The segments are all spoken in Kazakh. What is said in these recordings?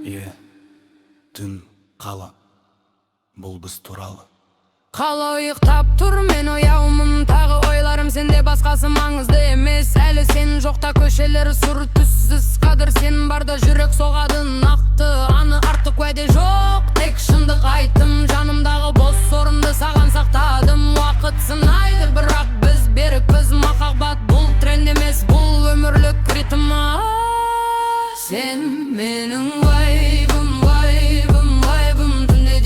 Түн қала, бұл біз туралы. Қала ұйықтап тұр, мен ояумын, тағы ойларым сенде, басқасы маңызды емес. Әлі сен жоқта көшелер сұр түссіз, қадір сен барда жүрек соғады нақты. Аны артық уәде жоқ, тек шындық айттым, жанымдағы бос орынды саған сақтадым. Уақыт сынайды, бірақ біз берікпіз, махаббат бұл тренд емес, бұл өмірлік ритм. Сен менің вайбым, вайбым, вайбым, түнде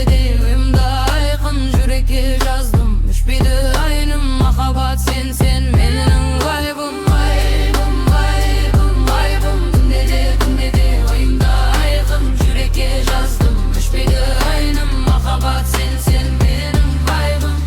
де ойымда айқын, жүрекке жаздым, өшпейді айным, махаббат сен менің вайбым, вайбым, вайбым, вайбым, түнде де ойымда айқын, жүрекке жаздым, өшпейді айным, махаббат сен менің вайбым.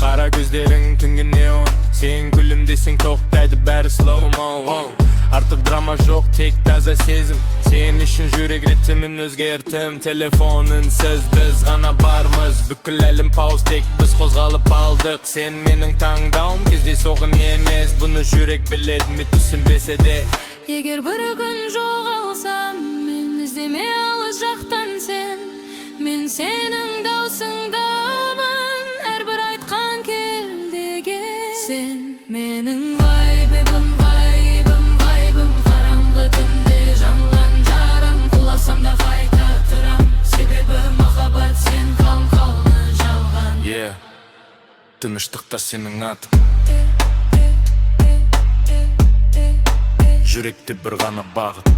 Қара көздерің түнгі неон, сен күлімдесең тоқтайды бәрі slow-mo. Артық драма жоқ, тек таза сезім, сен үшін жүрек ритмін өзгертім. Телефонын сіз, біз ғана бармыз, бүкіл әлім пауз, тек біз қозғалып алдық. Сен менің таңдауым, кезде соғын емес, бұны жүрек біледі ме түсінбесе де. Егер бір күн жоғалсам, мен іздеме алыс жақтан сен, мен сенің даусыңдамын, әрбір айтқан келдеге. Сен менің вайбым, вайбым, вайбым, қараңғы түнде жанған жарым, құласам да қайта тұрам, себебі махаббат сен қалқалны жалған. Тыныштықта сенің атың, жүректе бір ғана бағыт.